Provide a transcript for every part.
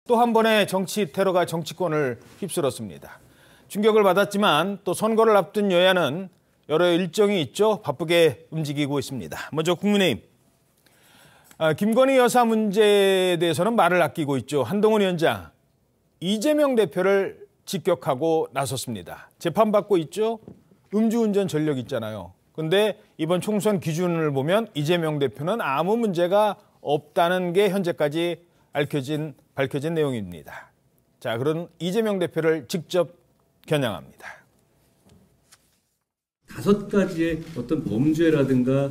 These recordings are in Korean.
또 한 번의 정치 테러가 정치권을 휩쓸었습니다. 충격을 받았지만 또 선거를 앞둔 여야는 여러 일정이 있죠. 바쁘게 움직이고 있습니다. 먼저 국민의힘. 김건희 여사 문제에 대해서는 말을 아끼고 있죠. 한동훈 위원장, 이재명 대표를 직격하고 나섰습니다. 재판받고 있죠. 음주운전 전력 있잖아요. 근데 이번 총선 기준을 보면 이재명 대표는 아무 문제가 없다는 게 현재까지 밝혀진 내용입니다. 자, 그런 이재명 대표를 직접 겨냥합니다. 5가지의 어떤 범죄라든가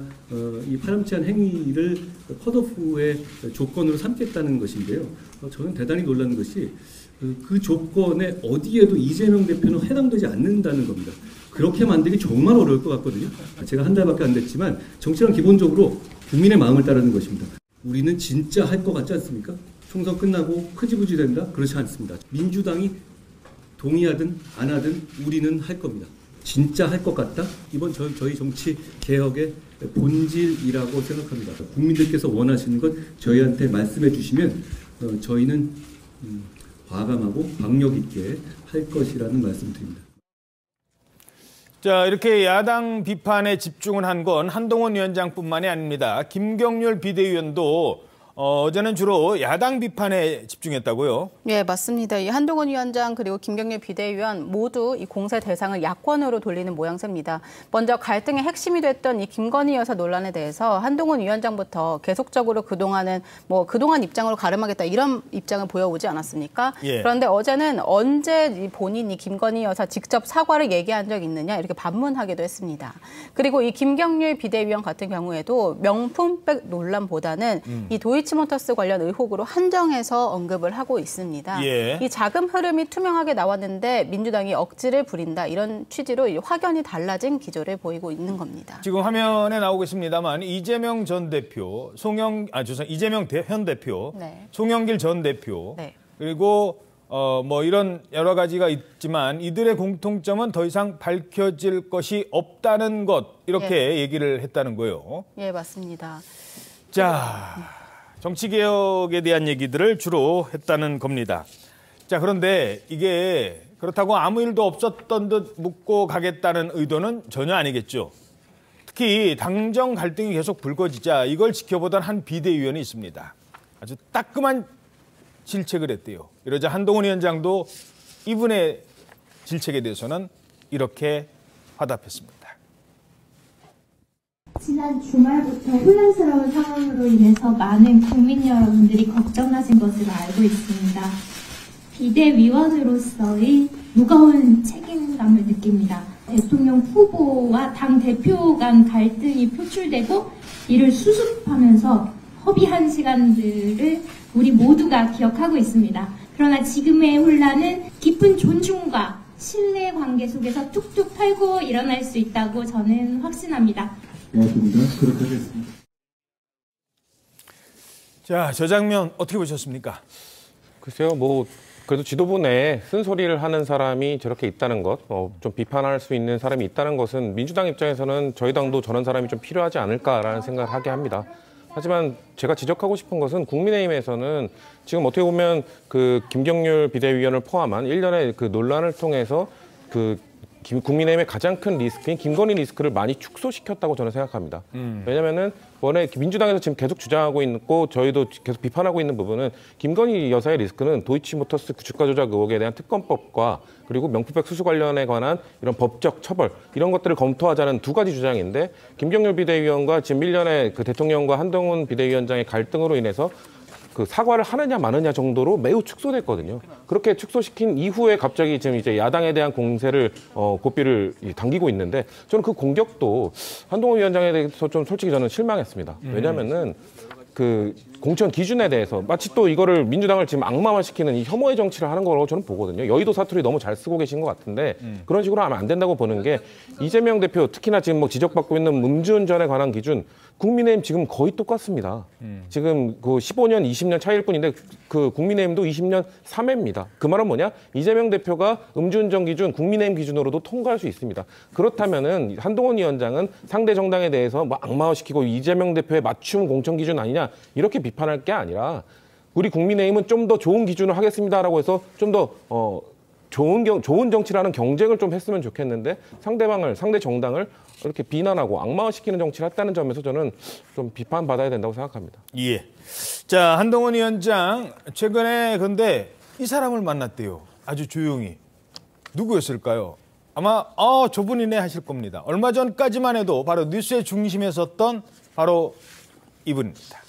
이 파렴치한 행위를 컷오프의 조건으로 삼겠다는 것인데요. 저는 대단히 놀란 것이 그 조건에 어디에도 이재명 대표는 해당되지 않는다는 겁니다. 그렇게 만들기 정말 어려울 것 같거든요. 제가 한 달밖에 안 됐지만 정치란 기본적으로 국민의 마음을 따르는 것입니다. 우리는 진짜 할 것 같지 않습니까? 총선 끝나고 흐지부지 된다? 그렇지 않습니다. 민주당이 동의하든 안 하든 우리는 할 겁니다. 진짜 할 것 같다? 이번 저희 정치 개혁의 본질이라고 생각합니다. 국민들께서 원하시는 것 저희한테 말씀해 주시면 저희는 과감하고 박력 있게 할 것이라는 말씀드립니다. 자, 이렇게 야당 비판에 집중을 한 건 한동훈 위원장뿐만이 아닙니다. 김경률 비대위원도 어제는 주로 야당 비판에 집중했다고요? 네, 맞습니다. 이 한동훈 위원장 그리고 김경률 비대위원 모두 이 공세 대상을 야권으로 돌리는 모양새입니다. 먼저 갈등의 핵심이 됐던 이 김건희 여사 논란에 대해서 한동훈 위원장부터 계속적으로 그동안 입장으로 가름하겠다 이런 입장을 보여오지 않았습니까? 예. 그런데 어제는 언제 본인이 김건희 여사 직접 사과를 얘기한 적 있느냐 이렇게 반문하기도 했습니다. 그리고 이 김경률 비대위원 같은 경우에도 명품백 논란보다는 이 도이치모터스 관련 의혹으로 한정해서 언급을 하고 있습니다. 예. 이 자금 흐름이 투명하게 나왔는데 민주당이 억지를 부린다 이런 취지로 확연히 달라진 기조를 보이고 있는 겁니다. 지금 화면에 나오고 있습니다만 이재명 전 대표, 이재명 현 대표, 네. 송영길 전 대표, 네. 그리고 이런 여러 가지가 있지만 이들의 공통점은 더 이상 밝혀질 것이 없다는 것 이렇게 예. 얘기를 했다는 거예요. 예, 맞습니다. 자. 정치개혁에 대한 얘기들을 주로 했다는 겁니다. 자, 그런데 이게 그렇다고 아무 일도 없었던 듯 묻고 가겠다는 의도는 전혀 아니겠죠. 특히 당정 갈등이 계속 불거지자 이걸 지켜보던 한 비대위원이 있습니다. 아주 따끔한 질책을 했대요. 이러자 한동훈 위원장도 이분의 질책에 대해서는 이렇게 화답했습니다. 지난 주말부터 혼란스러운 상황으로 인해서 많은 국민 여러분들이 걱정하신 것을 알고 있습니다. 비대위원으로서의 무거운 책임감을 느낍니다. 대통령 후보와 당 대표 간 갈등이 표출되고 이를 수습하면서 허비한 시간들을 우리 모두가 기억하고 있습니다. 그러나 지금의 혼란은 깊은 존중과 신뢰 관계 속에서 툭툭 털고 일어날 수 있다고 저는 확신합니다. 고맙습니다. 그렇게 하겠습니다. 자, 저 장면 어떻게 보셨습니까? 글쎄요, 그래도 지도부 내에 쓴소리를 하는 사람이 저렇게 있다는 것, 좀 비판할 수 있는 사람이 있다는 것은 민주당 입장에서는 저희 당도 저런 사람이 좀 필요하지 않을까라는 생각을 하게 합니다. 하지만 제가 지적하고 싶은 것은 국민의힘에서는 지금 어떻게 보면 그 김경률 비대위원을 포함한 일련의 그 논란을 통해서 국민의힘의 가장 큰 리스크인 김건희 리스크를 많이 축소시켰다고 저는 생각합니다. 왜냐면은 원래 민주당에서 지금 계속 주장하고 있고 저희도 계속 비판하고 있는 부분은 김건희 여사의 리스크는 도이치모터스 주가 조작 의혹에 대한 특검법과 그리고 명품백 수수 관련에 관한 이런 법적 처벌 이런 것들을 검토하자는 두 가지 주장인데 김경률 비대위원과 지금 일련의 그 대통령과 한동훈 비대위원장의 갈등으로 인해서 그 사과를 하느냐 마느냐 정도로 매우 축소됐거든요. 그렇게 축소시킨 이후에 갑자기 지금 이제 야당에 대한 공세를 고삐를 당기고 있는데 저는 그 공격도 한동훈 위원장에 대해서 좀 솔직히 저는 실망했습니다. 왜냐면은 그 공천 기준에 대해서 마치 또 이거를 민주당을 지금 악마화시키는 이 혐오의 정치를 하는 거라고 저는 보거든요. 여의도 사투리 너무 잘 쓰고 계신 것 같은데 그런 식으로 하면 안 된다고 보는 게 이재명 대표 특히나 지금 지적받고 있는 음주운전에 관한 기준 국민의힘 지금 거의 똑같습니다. 지금 그 15년, 20년 차이일 뿐인데 그 국민의힘도 20년 3회입니다. 그 말은 뭐냐? 이재명 대표가 음주운전 기준 국민의힘 기준으로도 통과할 수 있습니다. 그렇다면은 한동훈 위원장은 상대 정당에 대해서 악마화시키고 이재명 대표의 맞춤 공천 기준 아니냐 이렇게 비판할 게 아니라 우리 국민의힘은 좀 더 좋은 기준을 하겠습니다라고 해서 좀 더 좋은 정치라는 경쟁을 좀 했으면 좋겠는데 상대 정당을 이렇게 비난하고 악마화시키는 정치를 했다는 점에서 저는 좀 비판받아야 된다고 생각합니다. 예. 자, 한동훈 위원장 최근에 근데 이 사람을 만났대요. 아주 조용히. 누구였을까요? 아마 저분이네 하실 겁니다. 얼마 전까지만 해도 바로 뉴스의 중심에 섰던 바로 이분입니다.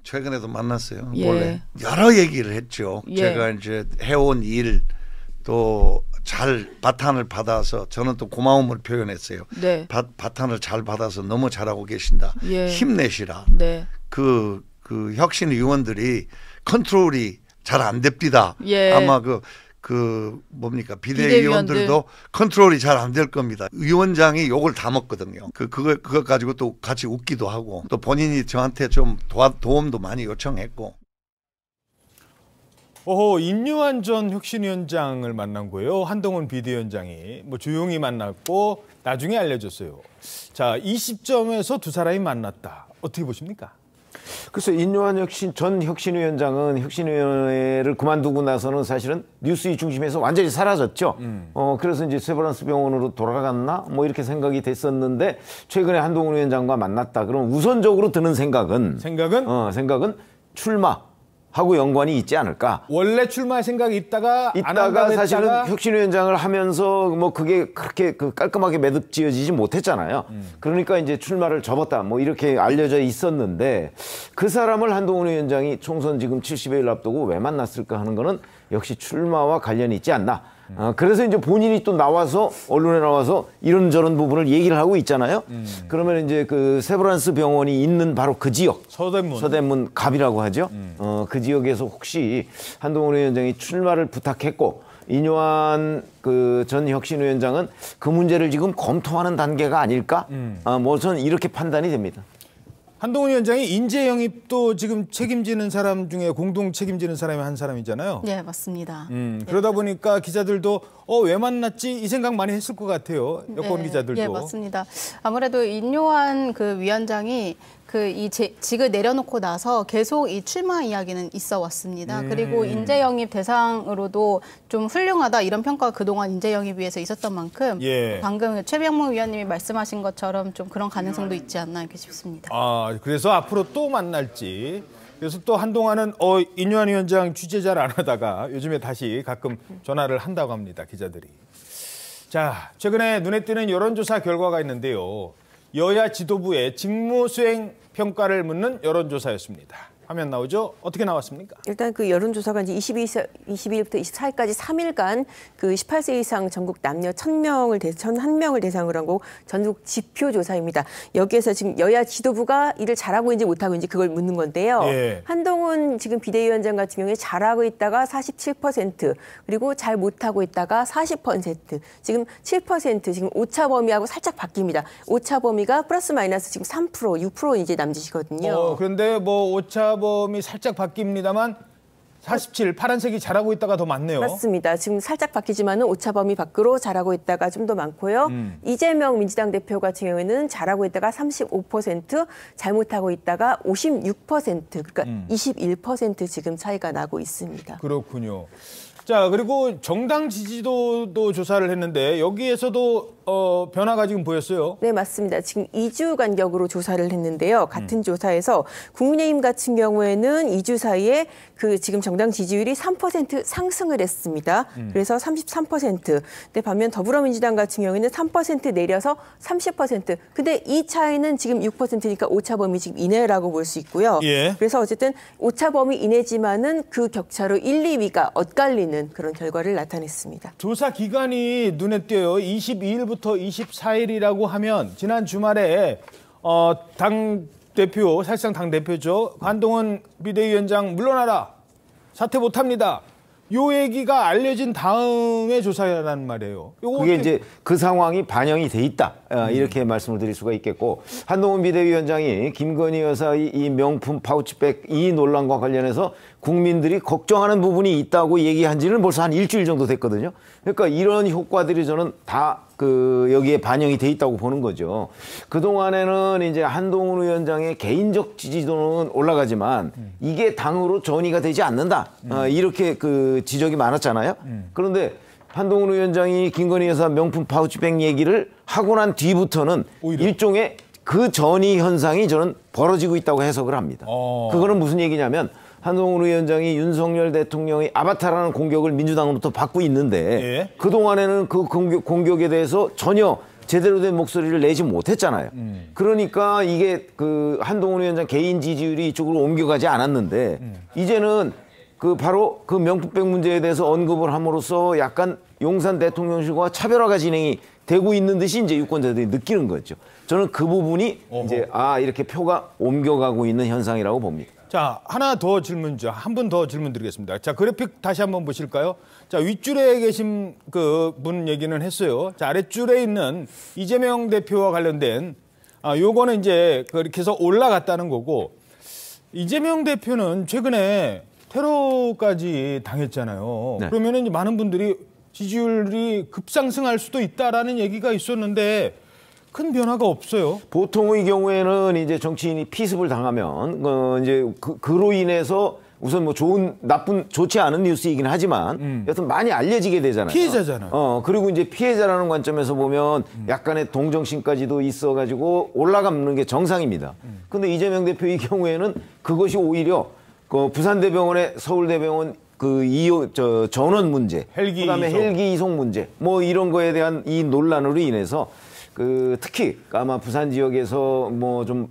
최근에도 만났어요. 예. 원래 여러 얘기를 했죠. 예. 제가 이제 해온 일 또 잘 바탕을 받아서 저는 또 고마움을 표현했어요. 네. 바탕을 잘 받아서 너무 잘하고 계신다. 예. 힘내시라. 네. 그 혁신 의원들이 컨트롤이 잘 안 됩니다. 예. 아마 뭡니까 비대위원들도 컨트롤이 잘 안 될 겁니다. 위원장이 욕을 다 먹거든요. 그거 가지고 또 같이 웃기도 하고 또 본인이 저한테 좀 도움도 많이 요청했고. 임요한 전 혁신위원장을 만난 거예요. 한동훈 비대위원장이 조용히 만났고 나중에 알려졌어요. 자, 이 시점에서 두 사람이 만났다. 어떻게 보십니까? 그래서 임요한 전 혁신위원장은 혁신위원회를 그만두고 나서는 사실은 뉴스의 중심에서 완전히 사라졌죠. 그래서 이제 세브란스 병원으로 돌아갔나 이렇게 생각이 됐었는데 최근에 한동훈 위원장과 만났다. 그럼 우선적으로 드는 생각은 출마하고 연관이 있지 않을까. 원래 출마 생각이 있다가 안 한다고 사실은 했다가 혁신위원장을 하면서 그게 그렇게 깔끔하게 매듭지어지지 못했잖아요. 그러니까 이제 출마를 접었다 이렇게 알려져 있었는데 그 사람을 한동훈 위원장이 총선 지금 70여일 앞두고 왜 만났을까 하는 거는 역시 출마와 관련이 있지 않나. 그래서 이제 본인이 또 언론에 나와서 이런저런 부분을 얘기를 하고 있잖아요. 그러면 이제 그 세브란스 병원이 있는 바로 그 지역. 서대문 갑이라고 하죠. 그 지역에서 혹시 한동훈 위원장이 출마를 부탁했고 임요한 전 혁신위원장은 그 문제를 지금 검토하는 단계가 아닐까? 저는 이렇게 판단이 됩니다. 한동훈 위원장이 인재 영입도 지금 책임지는 사람 중에 공동 책임지는 사람이 한 사람이잖아요. 네, 맞습니다. 그러다 보니까 기자들도 왜 만났지 이 생각 많이 했을 것 같아요. 여권 기자들도. 네, 맞습니다. 아무래도 임요한 위원장이 이 직을 내려놓고 나서 계속 이 출마 이야기는 있어 왔습니다. 그리고 인재 영입 대상으로도 좀 훌륭하다 이런 평가가 그동안 인재 영입위에서 있었던 만큼 방금 최병무 위원님이 말씀하신 것처럼 좀 그런 가능성도 있지 않나 이렇게 싶습니다. 그래서 앞으로 또 만날지. 그래서 또 한동안은 임요한 위원장 취재 잘 안 하다가 요즘에 다시 가끔 전화를 한다고 합니다. 기자들이. 자, 최근에 눈에 띄는 여론조사 결과가 있는데요. 여야 지도부의 직무수행 평가를 묻는 여론조사였습니다. 화면 나오죠? 어떻게 나왔습니까? 일단 그 여론조사가 이제 22일부터 24일까지 3일간 그 18세 이상 전국 남녀 1,001명을 대상으로 한 거 전국 지표조사입니다. 여기에서 지금 여야 지도부가 일을 잘하고 있는지 못하고 있는지 그걸 묻는 건데요. 한동훈 지금 비대위원장 같은 경우에 잘하고 있다가 47%, 그리고 잘 못하고 있다가 40%, 지금 7%, 지금 오차 범위하고 살짝 바뀝니다. 오차 범위가 플러스 마이너스 지금 3%, 6% 이제 남짓이거든요. 그런데 오차 범위 살짝 바뀝니다만 47, 파란색이 잘하고 있다가 더 많네요. 맞습니다. 지금 살짝 바뀌지만은 오차 범위 밖으로 잘하고 있다가 좀 더 많고요. 이재명 민주당 대표 같은 경우에는 잘하고 있다가 35%, 잘못하고 있다가 56%, 그러니까 21% 지금 차이가 나고 있습니다. 그렇군요. 자, 그리고 정당 지지도도 조사를 했는데 여기에서도 변화가 지금 보였어요. 네, 맞습니다. 지금 2주 간격으로 조사를 했는데요. 같은 조사에서 국민의힘 같은 경우에는 2주 사이에 그 지금 정당 지지율이 3% 상승을 했습니다. 그래서 33%. 근데 반면 더불어민주당 같은 경우에는 3% 내려서 30%. 근데 이 차이는 지금 6%니까 오차 범위 지금 이내라고 볼 수 있고요. 그래서 어쨌든 오차 범위 이내지만은 그 격차로 1, 2위가 엇갈리는 그런 결과를 나타냈습니다. 조사 기간이 눈에 띄어요. 22일부터 24일이라고 하면 지난 주말에 사실상 당대표죠. 한동훈 비대위원장 물러나라. 사퇴 못합니다. 요 얘기가 알려진 다음에 조사라는 말이에요. 그게 이제 그 상황이 반영이 돼 있다. 이렇게 말씀을 드릴 수가 있겠고, 한동훈 비대위원장이 김건희 여사 이 명품 파우치백 이 논란과 관련해서 국민들이 걱정하는 부분이 있다고 얘기한 지는 벌써 한 일주일 정도 됐거든요. 그러니까 이런 효과들이 저는 다 여기에 반영이 돼 있다고 보는 거죠. 그동안에는 이제 한동훈 위원장의 개인적 지지도는 올라가지만 이게 당으로 전이가 되지 않는다. 이렇게 지적이 많았잖아요. 그런데 한동훈 위원장이 김건희 여사 명품 파우치백 얘기를 하고 난 뒤부터는 오히려 일종의 그 전이 현상이 저는 벌어지고 있다고 해석을 합니다. 그거는 무슨 얘기냐면 한동훈 위원장이 윤석열 대통령의 아바타라는 공격을 민주당으로부터 받고 있는데 예. 그동안에는 그 공격에 대해서 전혀 제대로 된 목소리를 내지 못했잖아요. 그러니까 이게 한동훈 위원장 개인 지지율이 이쪽으로 옮겨가지 않았는데 이제는 바로 그 명품백 문제에 대해서 언급을 함으로써 약간 용산 대통령실과 차별화가 진행이 되고 있는 듯이 이제 유권자들이 느끼는 거죠. 저는 그 부분이 이제 이렇게 표가 옮겨가고 있는 현상이라고 봅니다. 자, 하나 더 질문죠. 한 분 더 질문 드리겠습니다. 자, 그래픽 다시 한번 보실까요? 자, 윗줄에 계신 분 얘기는 했어요. 자, 아랫줄에 있는 이재명 대표와 관련된 요거는 이제 그렇게 해서 올라갔다는 거고 이재명 대표는 최근에 테러까지 당했잖아요. 네. 그러면은 이제 많은 분들이 지지율이 급상승할 수도 있다라는 얘기가 있었는데 큰 변화가 없어요. 보통의 경우에는 이제 정치인이 피습을 당하면 이제 그로 인해서 우선 뭐 좋지 않은 뉴스이긴 하지만 여튼 많이 알려지게 되잖아요. 피해자잖아요. 그리고 이제 피해자라는 관점에서 보면 약간의 동정심까지도 있어가지고 올라가는 게 정상입니다. 근데 이재명 대표의 경우에는 그것이 오히려 부산대병원의 서울대병원 전원 문제, 그다음에 헬기 이송 문제, 뭐 이런 거에 대한 이 논란으로 인해서 특히 아마 부산 지역에서 뭐 좀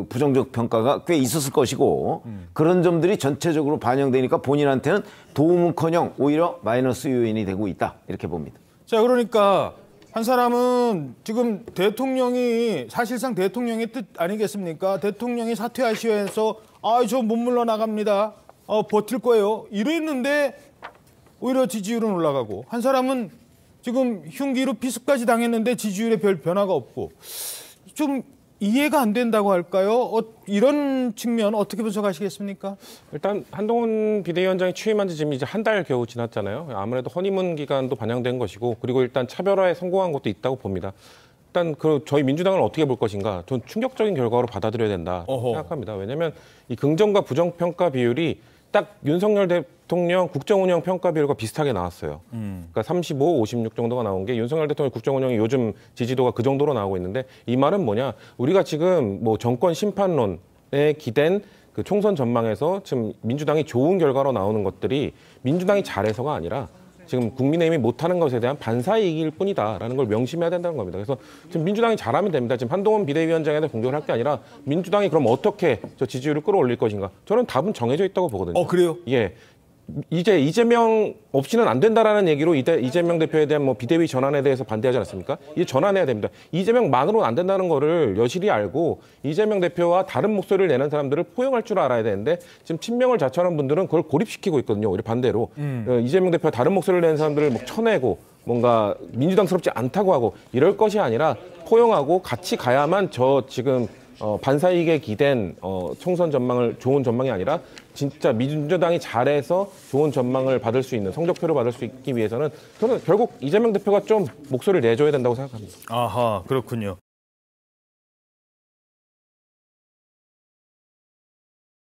부정적 평가가 꽤 있었을 것이고 그런 점들이 전체적으로 반영되니까 본인한테는 도움은커녕 오히려 마이너스 요인이 되고 있다 이렇게 봅니다. 자, 그러니까 한 사람은 지금 대통령이 사실상 대통령의 뜻 아니겠습니까? 대통령이 사퇴하시오 해서 저 못 물러나갑니다. 버틸 거예요. 이랬는데 오히려 지지율은 올라가고 한 사람은 지금 흉기로 피습까지 당했는데 지지율에 별 변화가 없고 좀 이해가 안 된다고 할까요? 이런 측면 어떻게 분석하시겠습니까? 일단 한동훈 비대위원장이 취임한 지 지금 이제 한 달 겨우 지났잖아요. 아무래도 허니문 기간도 반영된 것이고 그리고 일단 차별화에 성공한 것도 있다고 봅니다. 일단 저희 민주당을 어떻게 볼 것인가? 전 충격적인 결과로 받아들여야 된다 생각합니다. 왜냐하면 이 긍정과 부정 평가 비율이 딱 윤석열 대통령 국정운영 평가 비율과 비슷하게 나왔어요. 그러니까 35, 56 정도가 나온 게 윤석열 대통령 국정운영이 요즘 지지도가 그 정도로 나오고 있는데 이 말은 뭐냐? 우리가 지금 뭐 정권 심판론에 기댄 총선 전망에서 지금 민주당이 좋은 결과로 나오는 것들이 민주당이 잘해서가 아니라 지금 국민의힘이 못하는 것에 대한 반사이익일 뿐이다라는 걸 명심해야 된다는 겁니다. 그래서 지금 민주당이 잘하면 됩니다. 지금 한동훈 비대위원장에 대해 공격을 할 게 아니라 민주당이 그럼 어떻게 저 지지율을 끌어올릴 것인가? 저는 답은 정해져 있다고 보거든요. 그래요? 예. 이제 이재명 없이는 안 된다라는 얘기로 이재명 대표에 대한 뭐 비대위 전환에 대해서 반대하지 않았습니까? 이제 전환해야 됩니다. 이재명만으로는 안 된다는 거를 여실히 알고 이재명 대표와 다른 목소리를 내는 사람들을 포용할 줄 알아야 되는데 지금 친명을 자처하는 분들은 그걸 고립시키고 있거든요. 오히려 반대로 이재명 대표와 다른 목소리를 내는 사람들을 막 쳐내고 뭔가 민주당스럽지 않다고 하고 이럴 것이 아니라 포용하고 같이 가야만 지금 반사이익에 기댄 총선 전망을 좋은 전망이 아니라 진짜 민주당이 잘해서 좋은 전망을 받을 수 있는 성적표를 받을 수 있기 위해서는 저는 결국 이재명 대표가 좀 목소리를 내줘야 된다고 생각합니다. 아하, 그렇군요.